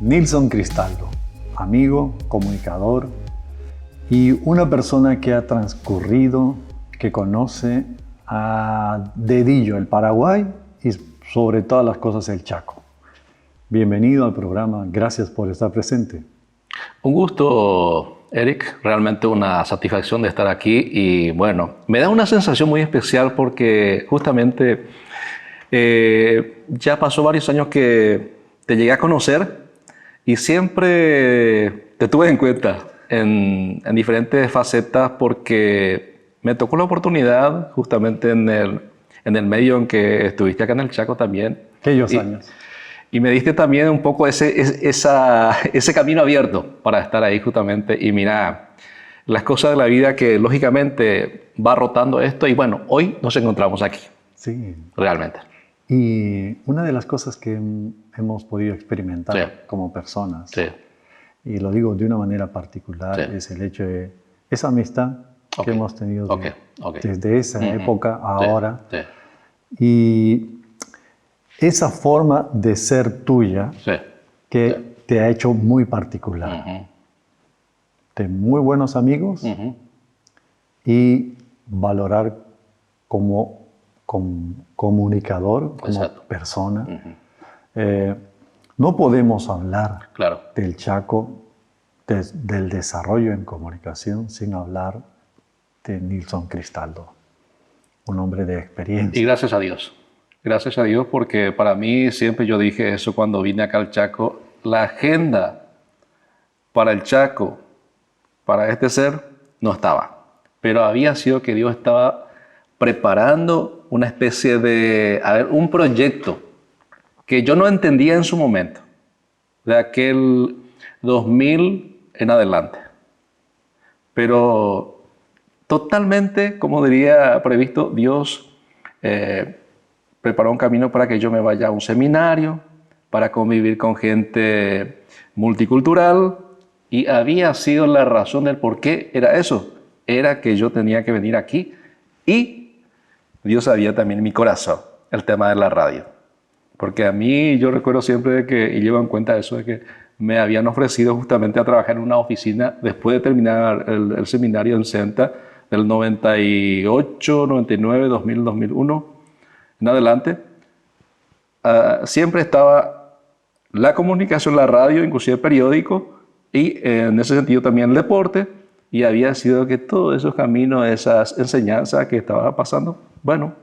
Nilson Cristaldo, amigo, comunicador y una persona que ha transcurrido, que conoce a dedillo el Paraguay y sobre todas las cosas el Chaco. Bienvenido al programa, gracias por estar presente. Un gusto, Eric, realmente una satisfacción de estar aquí y bueno, me da una sensación muy especial porque justamente ya pasó varios años que te llegué a conocer y siempre te tuve en cuenta en diferentes facetas porque me tocó la oportunidad justamente en el medio en que estuviste acá en el Chaco también. Aquellos años. Y me diste también un poco ese camino abierto para estar ahí justamente. Y mira, las cosas de la vida que lógicamente va rotando esto y bueno, hoy nos encontramos aquí. Sí. Realmente. Y una de las cosas que hemos podido experimentar Sí. como personas, Sí. y lo digo de una manera particular, Sí. es el hecho de esa amistad Ok. que hemos tenido Ok. Ok. desde esa época a ahora. Sí. Y esa forma de ser tuya Sí. que Sí. te ha hecho muy particular. Ujú. De muy buenos amigos Ujú. y valorar como comunicador, como Exacto. persona. Ujú. No podemos hablar Claro. del Chaco, del desarrollo en comunicación, sin hablar de Nilson Cristaldo, un hombre de Y experiencia. gracias a Dios. Gracias a Dios porque para mí siempre yo dije eso cuando vine acá al Chaco. La agenda para el Chaco, para este ser, no estaba. Pero había sido que Dios estaba preparando una especie de, un proyecto que yo no entendía en su momento, de aquel 2000 en adelante. Pero totalmente, como diría previsto, Dios preparó un camino para que yo me vaya a un seminario, para convivir con gente multicultural, y había sido la razón del por qué era eso. Era que yo tenía que venir aquí y Dios sabía también en mi corazón el tema de la radio. Porque a mí yo recuerdo siempre de que, y llevo en cuenta eso, de que me habían ofrecido justamente a trabajar en una oficina después de terminar el seminario en CENTA del 98, 99, 2000, 2001 en adelante. Siempre estaba la comunicación, la radio, inclusive el periódico, y en ese sentido también el deporte, y había sido que todos esos caminos, esas enseñanzas que estaba pasando, bueno,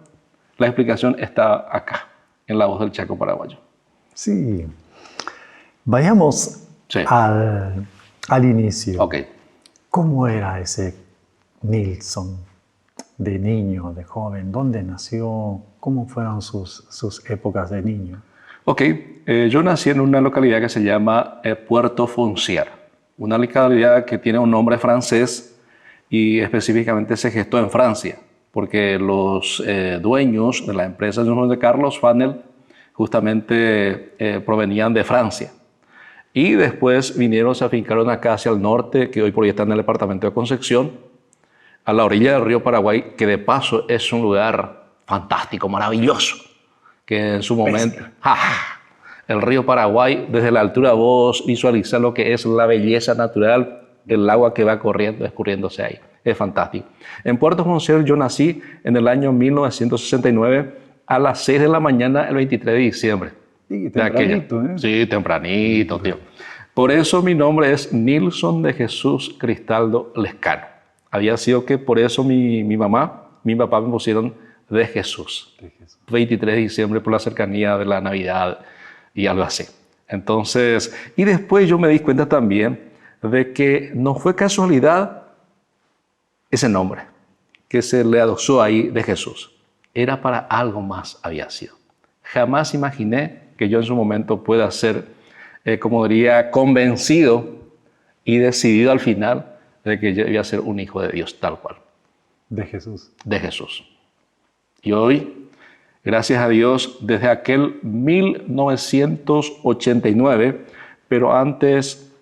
la explicación está acá, en la voz del Chaco paraguayo. Sí. Vayamos Sí. al inicio. Ok. ¿Cómo era ese Nilson de niño, de joven? ¿Dónde nació? ¿Cómo fueron sus épocas de niño? Ok, yo nací en una localidad que se llama Puerto Foncier, una localidad que tiene un nombre francés y específicamente se gestó en Francia, porque los dueños de la empresa de Carlos Fanel justamente provenían de Francia. Y después vinieron, se afincaron acá hacia el norte, que hoy por hoy está en el departamento de Concepción, a la orilla del río Paraguay, que de paso es un lugar fantástico, maravilloso, que en su momento, el río Paraguay, desde la altura vos visualizás lo que es la belleza natural, el agua que va corriendo, escurriéndose ahí, es fantástico. En Puerto Foncier yo nací en el año 1969 a las 6 de la mañana, el 23 de diciembre. Sí, De aquella. tempranito, ¿eh? Sí, tempranito, tío. Por eso mi nombre es Nilson de Jesús Cristaldo Lescano. Había sido que por eso mi mamá, mi papá me pusieron de Jesús. 23 de diciembre por la cercanía de la Navidad y algo así. Entonces, y después yo me di cuenta también de que no fue casualidad ese nombre que se le adosó ahí de Jesús. Era para algo más había sido. Jamás imaginé que yo en su momento pueda ser, como diría, convencido y decidido al final de que yo iba a ser un hijo de Dios, tal cual. De Jesús. De Jesús. Y hoy, gracias a Dios, desde aquel 1989, pero antes,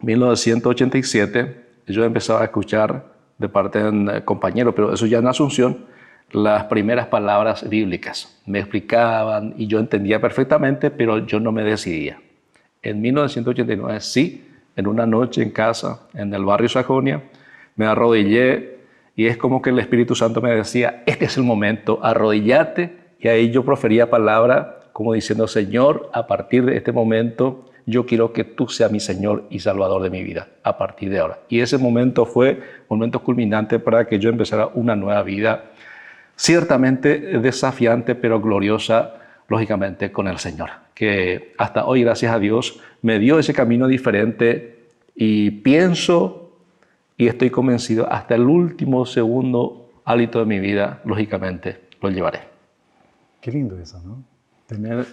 1987, yo empezaba a escuchar de parte de un compañero, pero eso ya en Asunción, las primeras palabras bíblicas. Me explicaban y yo entendía perfectamente, pero yo no me decidía. En 1989, sí, en una noche en casa, en el barrio Sajonia, me arrodillé y es como que el Espíritu Santo me decía, este es el momento, arrodillate. Y ahí yo profería palabra como diciendo, Señor, a partir de este momento, yo quiero que tú seas mi Señor y Salvador de mi vida, a partir de ahora. Y ese momento fue un momento culminante para que yo empezara una nueva vida, ciertamente desafiante, pero gloriosa, lógicamente, con el Señor. Que hasta hoy, gracias a Dios, me dio ese camino diferente y pienso y estoy convencido, hasta el último segundo hálito de mi vida, lógicamente, lo llevaré. Qué lindo eso, ¿no? Tener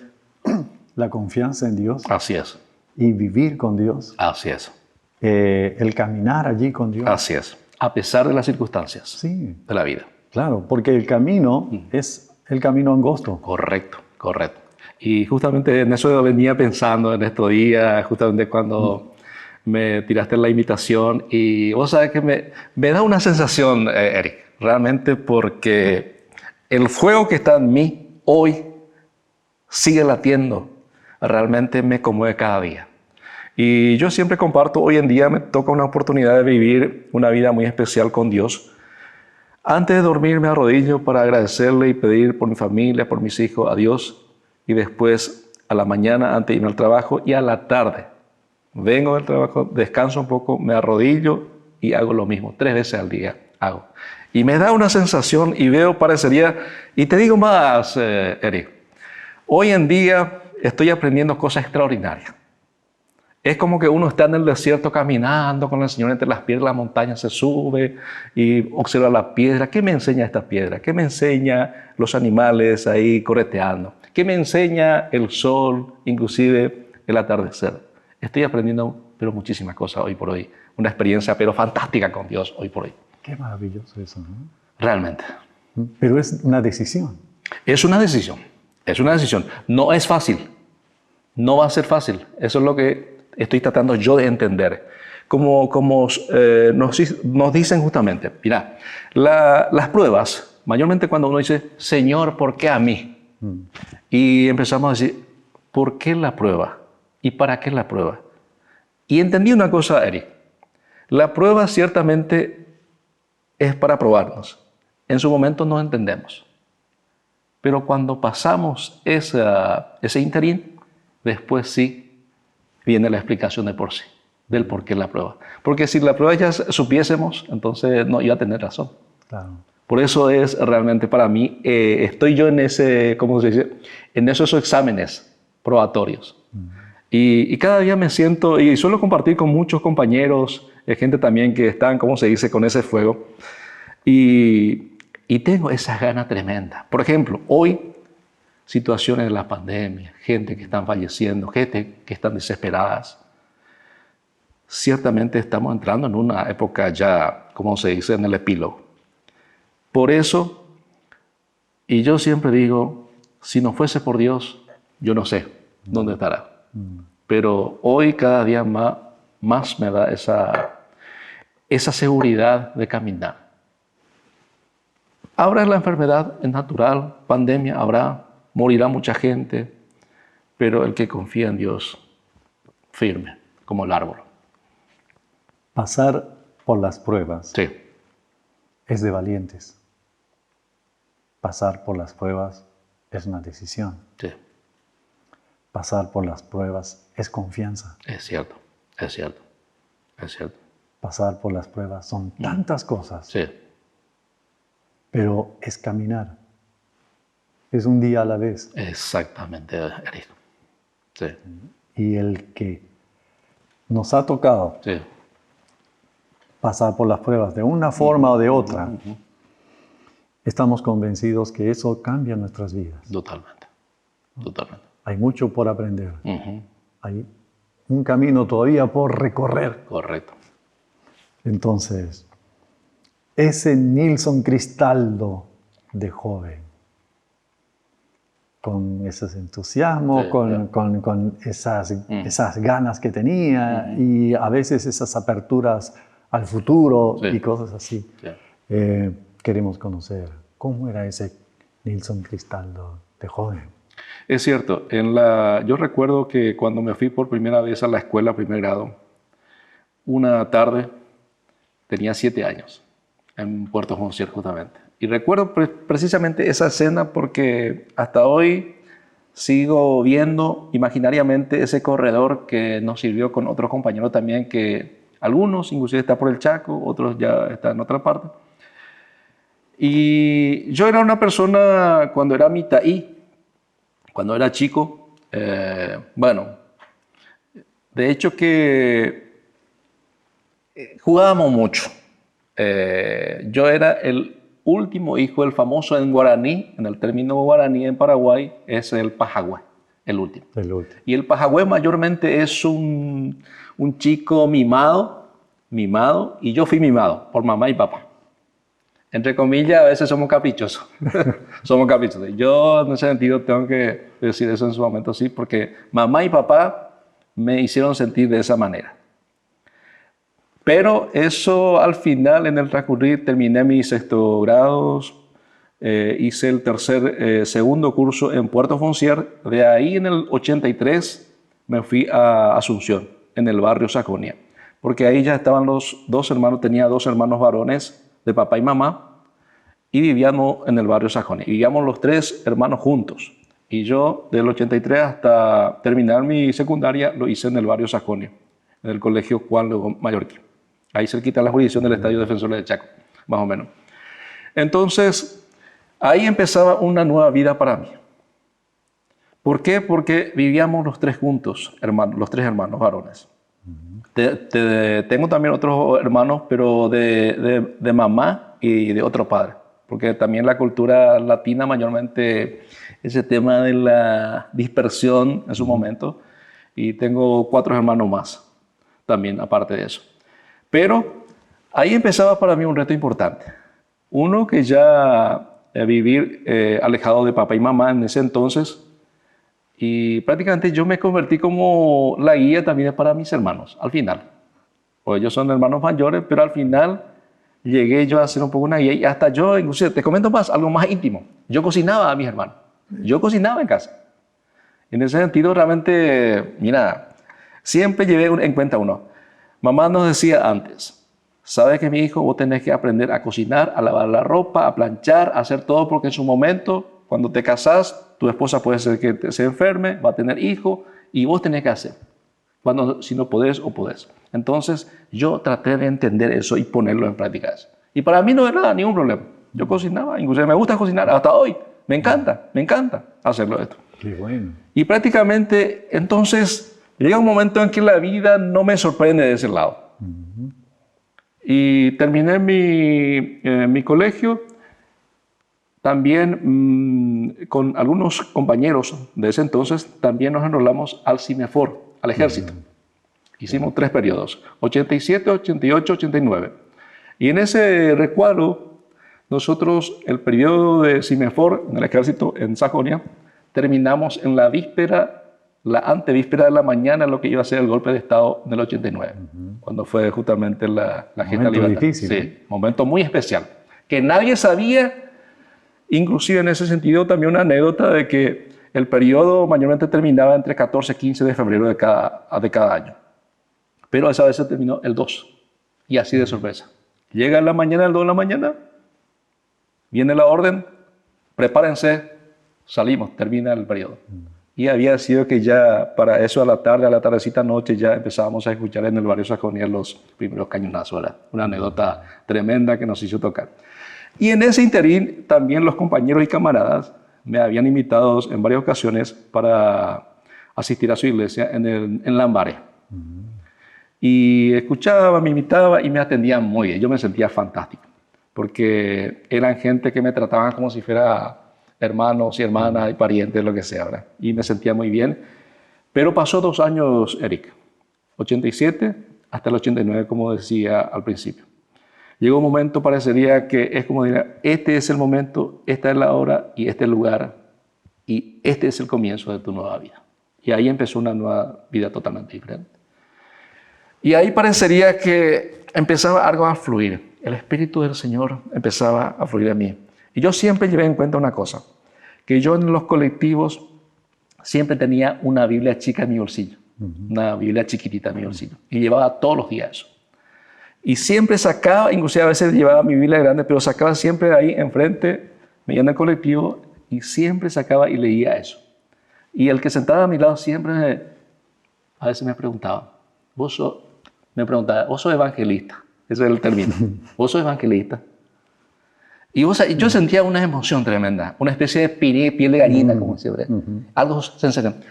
la confianza en Dios. Así es. Y vivir con Dios. Así es. El caminar allí con Dios. Así es. A pesar de las circunstancias Sí, de la vida. claro, porque el camino es el camino angosto. Correcto, correcto. Y justamente en eso venía pensando en estos días, justamente cuando me tiraste la invitación. Y vos sabés que me da una sensación, Eric, realmente, porque el fuego que está en mí hoy sigue latiendo. Realmente me conmueve cada día. Y yo siempre comparto, hoy en día me toca una oportunidad de vivir una vida muy especial con Dios. Antes de dormir me arrodillo para agradecerle y pedir por mi familia, por mis hijos, a Dios. Y después a la mañana, antes de irme al trabajo, y a la tarde. Vengo del trabajo, descanso un poco, me arrodillo y hago lo mismo. 3 veces al día hago. Y me da una sensación y veo, parecería, y te digo más, Eric, hoy en día estoy aprendiendo cosas extraordinarias. Es como que uno está en el desierto caminando con el Señor entre las piedras, la montaña se sube y observa la piedra. ¿Qué me enseña esta piedra? ¿Qué me enseña los animales ahí correteando? ¿Qué me enseña el sol, inclusive el atardecer? Estoy aprendiendo, pero muchísimas cosas hoy por hoy. Una experiencia, pero fantástica con Dios hoy por hoy. Qué maravilloso eso, ¿no? Realmente. Pero es una decisión. Es una decisión. Es una decisión. No es fácil. No va a ser fácil. Eso es lo que estoy tratando yo de entender. Como nos dicen justamente, mira, las pruebas, mayormente cuando uno dice, Señor, ¿por qué a mí? Y empezamos a decir, ¿por qué la prueba? ¿Y para qué la prueba? Y entendí una cosa, Eric. La prueba ciertamente es para probarnos. En su momento no entendemos. Pero cuando pasamos ese interín, después sí viene la explicación de por sí, del por qué la prueba. Porque si la prueba ya supiésemos, entonces no iba a tener razón. Claro. Por eso es realmente para mí, estoy yo en ese, ¿cómo se dice? En esos exámenes probatorios. Y cada día me siento, y suelo compartir con muchos compañeros, gente también que están, ¿cómo se dice?, con ese fuego. Y tengo esa gana tremenda. Por ejemplo, hoy, situaciones de la pandemia, gente que están falleciendo, gente que están desesperadas. Ciertamente estamos entrando en una época ya, como se dice, en el epílogo. Por eso, y yo siempre digo, si no fuese por Dios, yo no sé dónde estará. Pero hoy cada día más me da esa seguridad de caminar. Habrá la enfermedad, es natural, pandemia habrá, morirá mucha gente, pero el que confía en Dios, firme, como el árbol. Pasar por las pruebas Sí. es de valientes. Pasar por las pruebas es una decisión. Sí, Pasar por las pruebas es confianza. es cierto, es cierto, es cierto. Pasar por las pruebas son tantas cosas, Sí, pero es caminar. Es un día a la vez. exactamente, Eric. Sí, Y el que nos ha tocado sí, pasar por las pruebas de una forma o de otra, estamos convencidos que eso cambia nuestras vidas. totalmente, totalmente. Hay mucho por aprender. Ujú. Hay un camino todavía por recorrer. Correcto. Entonces, ese Nilson Cristaldo de joven, con ese entusiasmo, Sí, con esas ganas que tenía y a veces esas aperturas al futuro Sí. y cosas así, Sí. queremos conocer cómo era ese Nilson Cristaldo de joven. Es cierto, yo recuerdo que cuando me fui por primera vez a la escuela, primer grado, una tarde, tenía 7 años, en Puerto Foncier justamente. Y recuerdo precisamente esa escena porque hasta hoy sigo viendo imaginariamente ese corredor que nos sirvió con otros compañeros también, que algunos inclusive están por el Chaco, otros ya están en otra parte. Y yo era una persona, cuando era mitaí, cuando era chico, bueno, de hecho que jugábamos mucho. Yo era el último hijo, el famoso en guaraní, en el término guaraní en Paraguay, es el pajagüe, el último. Y el pajagüe mayormente es un chico mimado, y yo fui mimado por mamá y papá. Entre comillas, a veces somos caprichosos. Somos caprichosos. Yo, en ese sentido, tengo que decir eso en su momento, sí, porque mamá y papá me hicieron sentir de esa manera. Pero eso, al final, en el transcurrir, terminé mis sexto grados, hice el segundo curso en Puerto Foncier. De ahí, en el 83, me fui a Asunción, en el barrio Sajonia, porque ahí ya estaban los 2 hermanos, tenía 2 hermanos varones, de papá y mamá, y vivíamos en el barrio Sajonia. Vivíamos los 3 hermanos juntos. Y yo, del 83 hasta terminar mi secundaria, lo hice en el barrio Sajonia, en el colegio Juan Lugo Mallorquín. Ahí cerquita de la jurisdicción del Estadio Defensores del Chaco, más o menos. Entonces, ahí empezaba una nueva vida para mí. ¿Por qué? Porque vivíamos los 3 juntos, los 3 hermanos varones. Tengo también otros hermanos, pero de mamá y de otro padre, porque también la cultura latina mayormente ese tema de la dispersión en su momento, y tengo 4 hermanos más también aparte de eso. Pero ahí empezaba para mí un reto importante. Uno, que ya vivir alejado de papá y mamá en ese entonces, y prácticamente yo me convertí como la guía también para mis hermanos, al final. Pues ellos son hermanos mayores, pero al final llegué yo a ser un poco una guía. Y hasta yo, inclusive, te comento más, algo más íntimo. Yo cocinaba a mis hermanos. Yo cocinaba en casa. En ese sentido, realmente, mira, siempre llevé en cuenta uno. Mamá nos decía antes, sabes que mi hijo, vos tenés que aprender a cocinar, a lavar la ropa, a planchar, a hacer todo, porque en su momento, cuando te casás, tu esposa puede ser que se enferme, va a tener hijo, y vos tenés que hacer, si no podés o podés. Entonces, yo traté de entender eso y ponerlo en práctica. Y para mí no era ningún problema. Yo cocinaba, inclusive me gusta cocinar hasta hoy. Me encanta hacerlo esto. Qué bueno. Y prácticamente, entonces, llega un momento en que la vida no me sorprende de ese lado. Y terminé mi colegio. También con algunos compañeros de ese entonces, también nos enrolamos al CIMEFOR, al ejército. Hicimos 3 periodos, 87, 88, 89. Y en ese recuadro, nosotros, el periodo de CIMEFOR en el ejército en Sajonia, terminamos en la víspera, la antevíspera de la mañana, lo que iba a ser el golpe de Estado del 89, cuando fue justamente la gesta de libertad. Difícil. Sí, momento muy especial, que nadie sabía. Inclusive en ese sentido también una anécdota de que el periodo mayormente terminaba entre 14 y 15 de febrero de cada año. Pero esa vez se terminó el 2. Y así de sorpresa. Llega en la mañana, el 2 de la mañana, viene la orden, prepárense, salimos, termina el periodo. Y había sido que ya para eso a la tardecita noche ya empezábamos a escuchar en el barrio Sajonia los primeros cañonazos, ¿verdad? Una anécdota tremenda que nos hizo tocar. Y en ese interín también los compañeros y camaradas me habían invitado en varias ocasiones para asistir a su iglesia en Lambaré. Y escuchaba, me invitaba y me atendían muy bien. Yo me sentía fantástico, porque eran gente que me trataban como si fuera hermanos y hermanas y parientes, lo que sea, ¿verdad? Y me sentía muy bien. Pero pasó 2 años, Eric, 87 hasta el 89, como decía al principio. Llegó un momento, parecería que es como diría, este es el momento, esta es la hora y este es el lugar y este es el comienzo de tu nueva vida. Y ahí empezó una nueva vida totalmente diferente. Y ahí parecería que empezaba algo a fluir. El Espíritu del Señor empezaba a fluir en mí. Y yo siempre llevé en cuenta una cosa, que yo en los colectivos siempre tenía una Biblia chica en mi bolsillo, una Biblia chiquitita en mi bolsillo, y llevaba todos los días eso. Y siempre sacaba, inclusive a veces llevaba mi Biblia grande, pero sacaba siempre de ahí enfrente, me iba en el colectivo, y siempre sacaba y leía eso. Y el que sentaba a mi lado siempre a veces me preguntaba, ¿vos sos evangelista? Ese es el término. ¿Vos sos evangelista? Y yo sentía una emoción tremenda, una especie de piel de gallina, como siempre. Algo sensacional.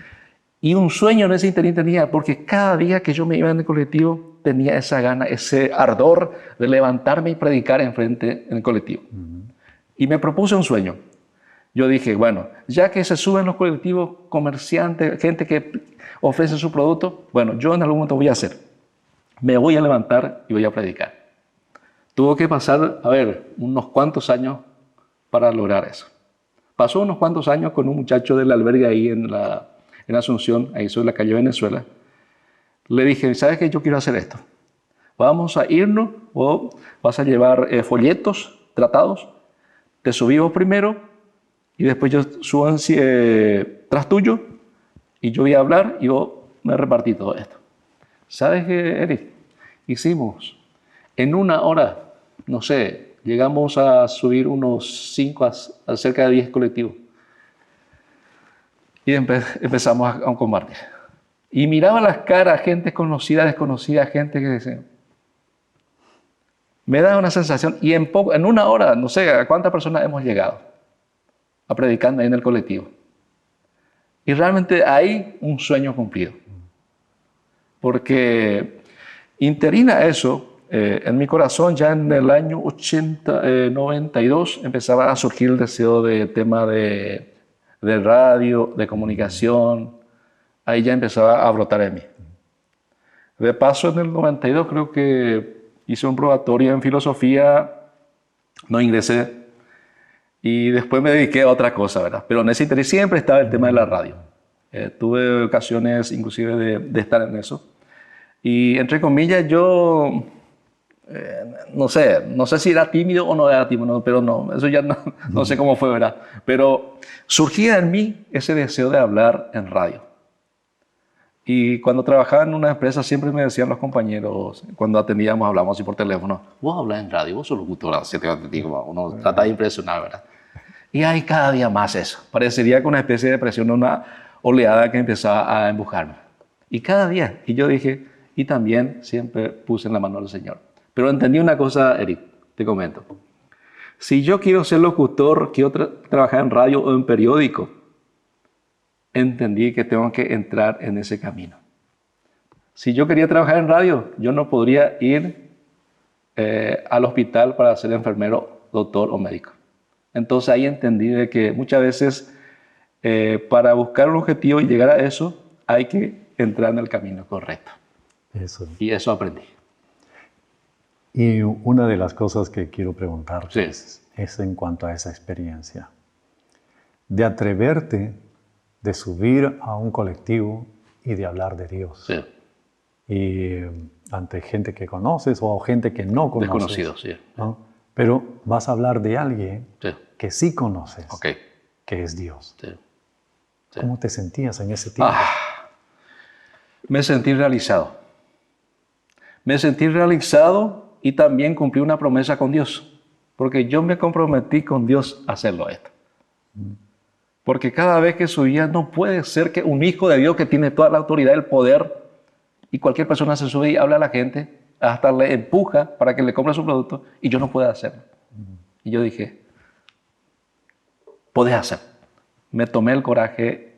Y un sueño en ese interín tenía, porque cada día que yo me iba en el colectivo tenía esa gana, ese ardor de levantarme y predicar enfrente en el colectivo. Y me propuse un sueño. Yo dije, bueno, ya que se suben los colectivos, comerciantes, gente que ofrece su producto, bueno, yo en algún momento voy a hacer. Me voy a levantar y voy a predicar. Tuvo que pasar, unos cuantos años para lograr eso. Pasó unos cuantos años con un muchacho del albergue ahí en Asunción, ahí sobre la calle Venezuela. Le dije, ¿sabes qué? Yo quiero hacer esto. Vamos a irnos o vas a llevar folletos, tratados. Te subimos primero y después yo subo tras tuyo y yo voy a hablar y vos me repartí todo esto. ¿Sabes qué, Eric? Hicimos en una hora, no sé, llegamos a subir unos 5 a cerca de 10 colectivos. Y empezamos a compartir. Y miraba las caras, gente conocida, desconocida, gente que decía. Me da una sensación, y en una hora, no sé a cuántas personas hemos llegado a predicando ahí en el colectivo. Y realmente hay un sueño cumplido. Porque interina eso, en mi corazón ya en el año 92 empezaba a surgir el deseo de tema de radio, de comunicación. Ahí ya empezaba a brotar en mí. De paso, en el 92 creo que hice un probatorio en filosofía, no ingresé y después me dediqué a otra cosa, ¿verdad? Pero en ese interés siempre estaba el tema de la radio. Tuve ocasiones inclusive de estar en eso. Y entre comillas yo, no sé si era tímido o no era tímido, pero no, eso ya no sé cómo fue, ¿verdad? Pero surgía en mí ese deseo de hablar en radio. Y cuando trabajaba en una empresa siempre me decían los compañeros, cuando atendíamos, hablábamos así por teléfono, vos hablas en radio, vos sos locutor, uno trata de impresionar, ¿verdad? Y hay cada día más eso. Parecería que una especie de presión, una oleada que empezaba a empujarme. Y cada día, y yo dije, y también siempre puse en la mano del Señor. Pero entendí una cosa, Eric, te comento. Si yo quiero ser locutor, quiero trabajar en radio o en periódico, entendí que tengo que entrar en ese camino. Si yo quería trabajar en radio, yo no podría ir al hospital para ser enfermero, doctor o médico. Entonces ahí entendí de que muchas veces para buscar un objetivo y llegar a eso, hay que entrar en el camino correcto. Eso. Y eso aprendí. Y una de las cosas que quiero preguntar Sí. es en cuanto a esa experiencia. De atreverte de subir a un colectivo y de hablar de Dios. Sí. Y ante gente que conoces o gente que no conoces. Desconocido, sí. ¿No? Pero vas a hablar de alguien Sí. que sí conoces, Okay. que es Dios. Sí. Sí. ¿Cómo te sentías en ese tiempo? Me sentí realizado. Me sentí realizado y también cumplí una promesa con Dios. Porque yo me comprometí con Dios a hacerlo esto. Porque cada vez que subía, no puede ser que un hijo de Dios que tiene toda la autoridad, el poder, y cualquier persona se sube y habla a la gente, hasta le empuja para que le compre su producto, y yo no puedo hacerlo. Y yo dije, podés hacer. Me tomé el coraje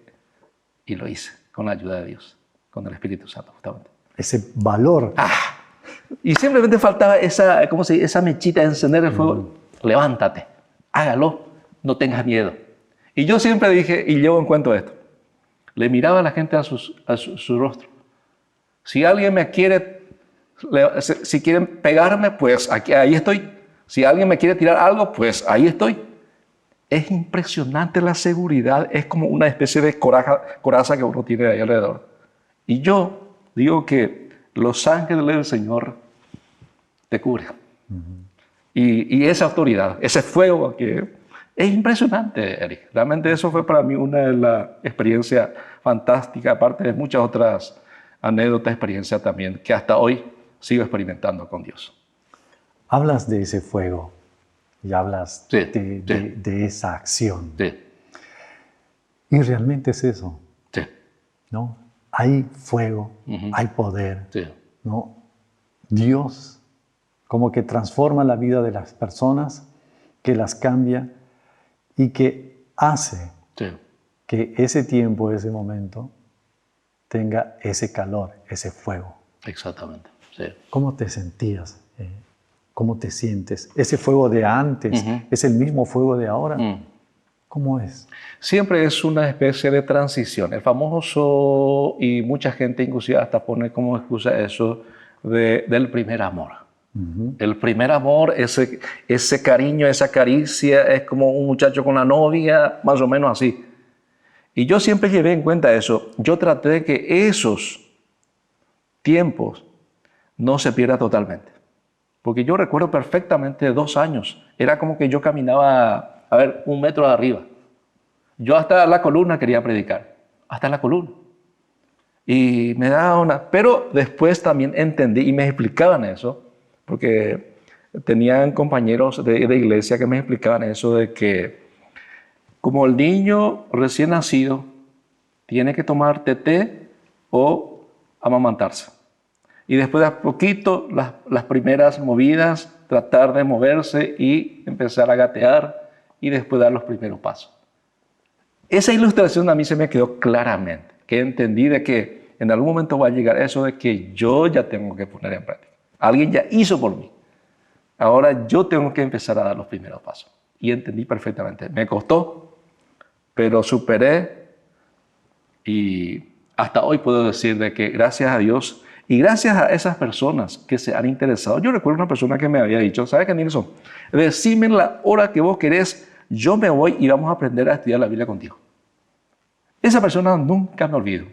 y lo hice, con la ayuda de Dios, con el Espíritu Santo, justamente. Ese valor. Y simplemente faltaba esa mechita de encender el fuego. Levántate, hágalo, no tengas miedo. Y yo siempre dije, y llevo en cuenta esto, le miraba a la gente a su rostro. Si alguien me quiere, si quieren pegarme, pues ahí estoy. Si alguien me quiere tirar algo, pues ahí estoy. Es impresionante la seguridad, es como una especie de coraza que uno tiene ahí alrededor. Y yo digo que los ángeles del Señor te cubren. Y esa autoridad, ese fuego que es impresionante, Eric. Realmente eso fue para mí una de las experiencias fantástica, aparte de muchas otras anécdotas, experiencias también, que hasta hoy sigo experimentando con Dios. Hablas de ese fuego y hablas Sí, de esa acción. Sí, Y realmente es eso, sí, ¿no? Hay fuego, hay poder, sí, ¿no? Dios como que transforma la vida de las personas, que las cambia y que hace sí. que ese tiempo, ese momento, tenga ese calor, ese fuego. Exactamente, sí. ¿Cómo te sentías? ¿Cómo te sientes? ¿Ese fuego de antes es el mismo fuego de ahora? ¿Cómo es? Siempre es una especie de transición. El famoso, y mucha gente inclusive hasta pone como excusa eso, del primer amor. El primer amor, ese cariño, esa caricia, es como un muchacho con la novia, más o menos así. Y yo siempre llevé en cuenta eso. Yo traté de que esos tiempos no se pierdan totalmente. Porque yo recuerdo perfectamente 2 años. Era como que yo caminaba, a ver, 1 metro de arriba. Yo hasta la columna quería predicar. Hasta la columna. Y me daba una... Pero después también entendí y me explicaban eso. Porque tenían compañeros de iglesia que me explicaban eso de que como el niño recién nacido tiene que tomar teté o amamantarse. Y después de a poquito, las primeras movidas, tratar de moverse y empezar a gatear y después dar los primeros pasos. Esa ilustración a mí se me quedó claramente, que entendí de que en algún momento va a llegar eso de que yo ya tengo que poner en práctica. Alguien ya hizo por mí. Ahora yo tengo que empezar a dar los primeros pasos. Y entendí perfectamente. Me costó, pero superé y hasta hoy puedo decir de que gracias a Dios y gracias a esas personas que se han interesado. Yo recuerdo una persona que me había dicho, ¿sabes qué, Nilson? Decime la hora que vos querés, yo me voy y vamos a aprender a estudiar la Biblia contigo. Esa persona nunca me olvido,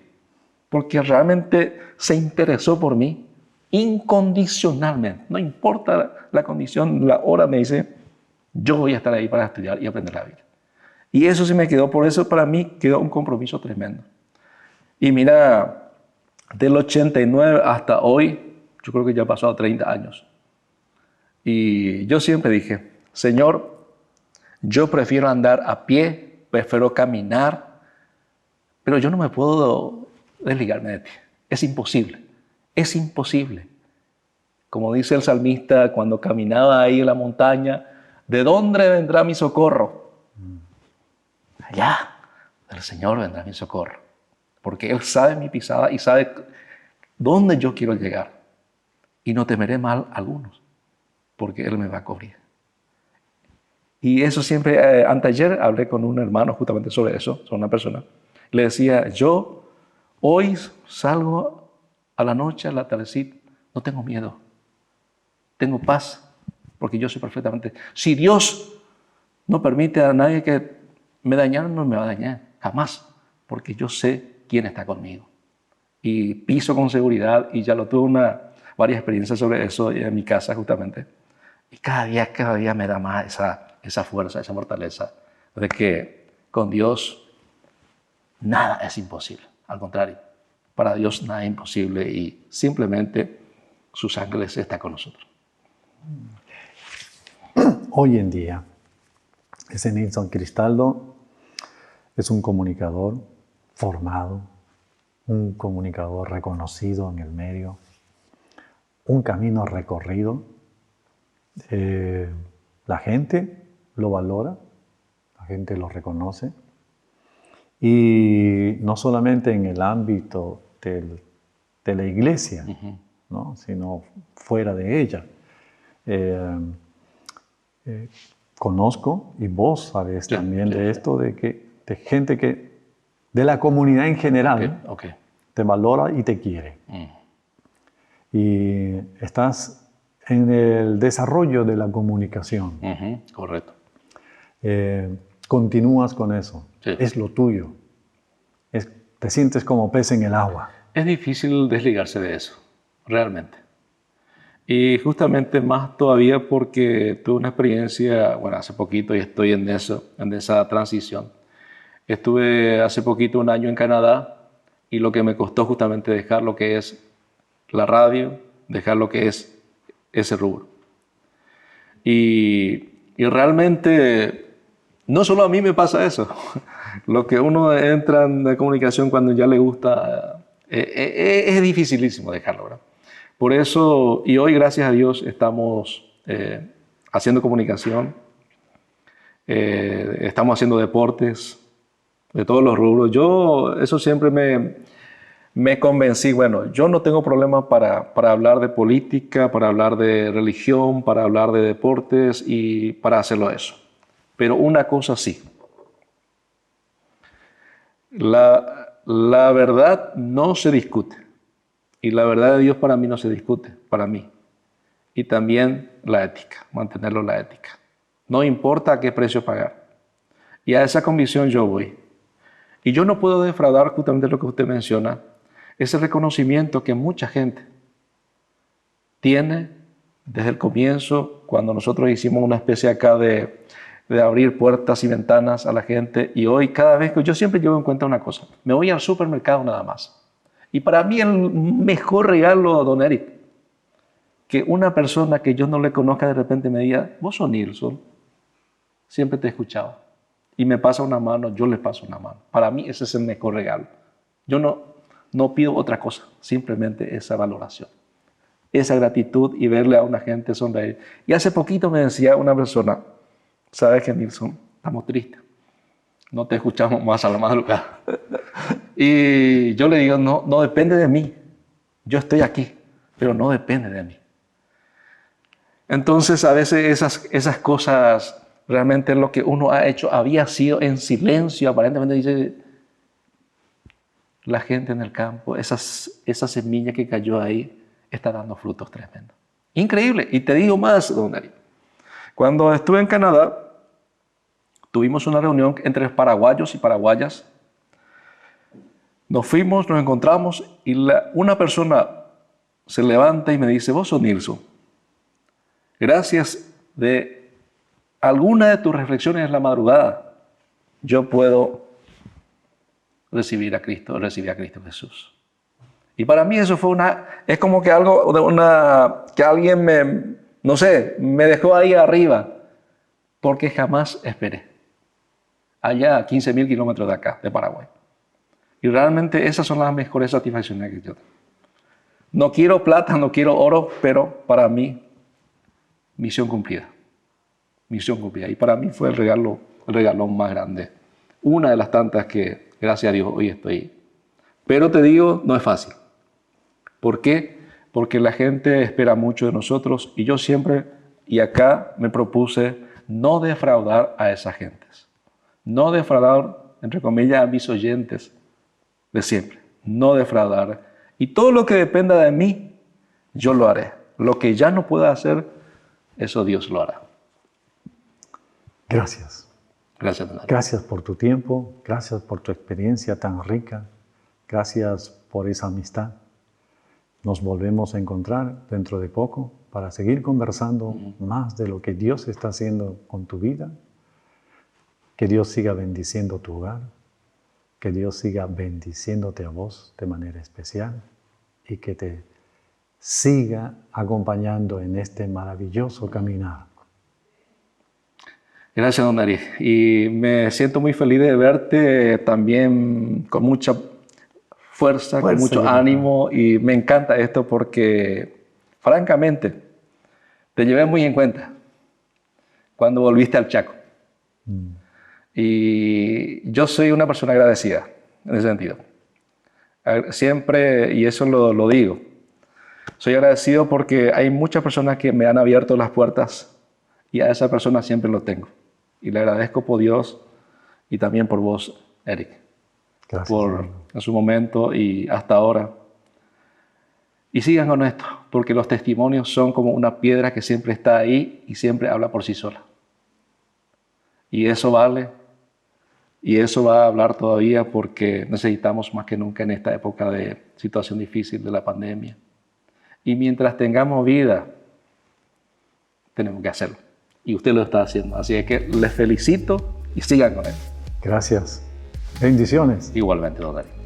porque realmente se interesó por mí incondicionalmente. No importa la condición, la hora, me dice, yo voy a estar ahí para estudiar y aprender la Biblia. Y eso sí me quedó, por eso para mí quedó un compromiso tremendo. Y mira, del 89 hasta hoy, yo creo que ya ha pasado 30 años. Y yo siempre dije, Señor, yo prefiero andar a pie, prefiero caminar, pero yo no me puedo desligarme de ti. Es imposible, es imposible. Como dice el salmista cuando caminaba ahí en la montaña, ¿de dónde vendrá mi socorro? Allá, del Señor vendrá mi socorro. Porque Él sabe mi pisada y sabe dónde yo quiero llegar. Y no temeré mal a algunos, porque Él me va a cubrir. Y eso siempre, anteayer hablé con un hermano justamente sobre eso, sobre una persona. Le decía, yo hoy salgo a la noche, a la tardecita, no tengo miedo, tengo paz, porque yo sé perfectamente. Si Dios no permite a nadie que me dañara, no me va a dañar, jamás, porque yo sé quién está conmigo. Y piso con seguridad, y ya lo tuve varias experiencias sobre eso en mi casa justamente. Y cada día me da más esa fuerza, esa fortaleza de que con Dios nada es imposible. Al contrario, para Dios nada es imposible y simplemente sus ángeles están con nosotros. Hoy en día, ese Nilson Cristaldo es un comunicador formado, un comunicador reconocido en el medio, un camino recorrido. La gente lo valora, la gente lo reconoce. Y no solamente en el ámbito de la iglesia, ¿no? Sino fuera de ella. Conozco, y vos sabés también de esto, de gente de la comunidad en general, te valora y te quiere. Y estás en el desarrollo de la comunicación. Correcto. Continúas con eso. Sí. Es lo tuyo. Te sientes como pez en el agua. Es difícil desligarse de eso, realmente. Y justamente más todavía porque tuve una experiencia, bueno, hace poquito y estoy en esa transición. Estuve hace poquito 1 año en Canadá y lo que me costó justamente dejar lo que es la radio, dejar lo que es ese rubro. Y realmente no solo a mí me pasa eso. Lo que uno entra en la comunicación cuando ya le gusta, es dificilísimo dejarlo, ¿verdad? Por eso, y hoy gracias a Dios estamos haciendo comunicación, estamos haciendo deportes de todos los rubros. Yo eso siempre me convencí, bueno, yo no tengo problema para hablar de política, para hablar de religión, para hablar de deportes y para hacerlo eso. Pero una cosa sí, la verdad no se discute. Y la verdad de Dios para mí no se discute, para mí. Y también la ética, mantenerlo la ética. No importa a qué precio pagar. Y a esa convicción yo voy. Y yo no puedo defraudar justamente lo que usted menciona, ese reconocimiento que mucha gente tiene desde el comienzo, cuando nosotros hicimos una especie acá de abrir puertas y ventanas a la gente. Y hoy cada vez que yo siempre llevo en cuenta una cosa, me voy al supermercado nada más. Y para mí el mejor regalo, don Eric, que una persona que yo no le conozca de repente me diga, vos sos Nilson, siempre te he escuchado. Y me pasa una mano, yo le paso una mano. Para mí ese es el mejor regalo. Yo no pido otra cosa, simplemente esa valoración, esa gratitud y verle a una gente sonreír. Y hace poquito me decía una persona, ¿sabes qué, Nilson? Estamos tristes. No te escuchamos más a la madrugada. Y yo le digo, no depende de mí. Yo estoy aquí, pero no depende de mí. Entonces, a veces esas cosas, realmente lo que uno ha hecho había sido en silencio. Aparentemente dice, la gente en el campo, esa semilla que cayó ahí, está dando frutos tremendos. Increíble. Y te digo más, don Darío. Cuando estuve en Canadá, tuvimos una reunión entre paraguayos y paraguayas. Nos fuimos, nos encontramos y una persona se levanta y me dice, vos sos Nilson. Gracias de alguna de tus reflexiones en la madrugada, yo puedo recibir a Cristo Jesús. Y para mí eso fue es como que algo que alguien me dejó ahí arriba, porque jamás esperé. Allá a 15.000 kilómetros de acá, de Paraguay. Y realmente esas son las mejores satisfacciones que yo tengo. No quiero plata, no quiero oro, pero para mí, misión cumplida. Misión cumplida. Y para mí fue el regalo más grande. Una de las tantas que, gracias a Dios, hoy estoy. Pero te digo, no es fácil. ¿Por qué? Porque la gente espera mucho de nosotros y yo siempre, y acá me propuse no defraudar a esas gentes. No defraudar, entre comillas, a mis oyentes de siempre. No defraudar. Y todo lo que dependa de mí, yo lo haré. Lo que ya no pueda hacer, eso Dios lo hará. Gracias. Gracias, Donario. Gracias por tu tiempo, gracias por tu experiencia tan rica, gracias por esa amistad. Nos volvemos a encontrar dentro de poco para seguir conversando más de lo que Dios está haciendo con tu vida. Que Dios siga bendiciendo tu hogar, que Dios siga bendiciéndote a vos de manera especial y que te siga acompañando en este maravilloso caminar. Gracias, don Darío. Y me siento muy feliz de verte también con mucha fuerza con mucho ánimo. Y me encanta esto porque, francamente, te llevé muy en cuenta cuando volviste al Chaco. Y yo soy una persona agradecida en ese sentido. Siempre, y eso lo digo, soy agradecido porque hay muchas personas que me han abierto las puertas y a esa persona siempre lo tengo. Y le agradezco por Dios y también por vos, Eric. Gracias. En su momento y hasta ahora. Y sigan con esto, porque los testimonios son como una piedra que siempre está ahí y siempre habla por sí sola. Y eso vale, y eso va a hablar todavía porque necesitamos más que nunca en esta época de situación difícil de la pandemia. Y mientras tengamos vida, tenemos que hacerlo. Y usted lo está haciendo. Así es que les felicito y sigan con él. Gracias. Bendiciones. Igualmente, don Darío.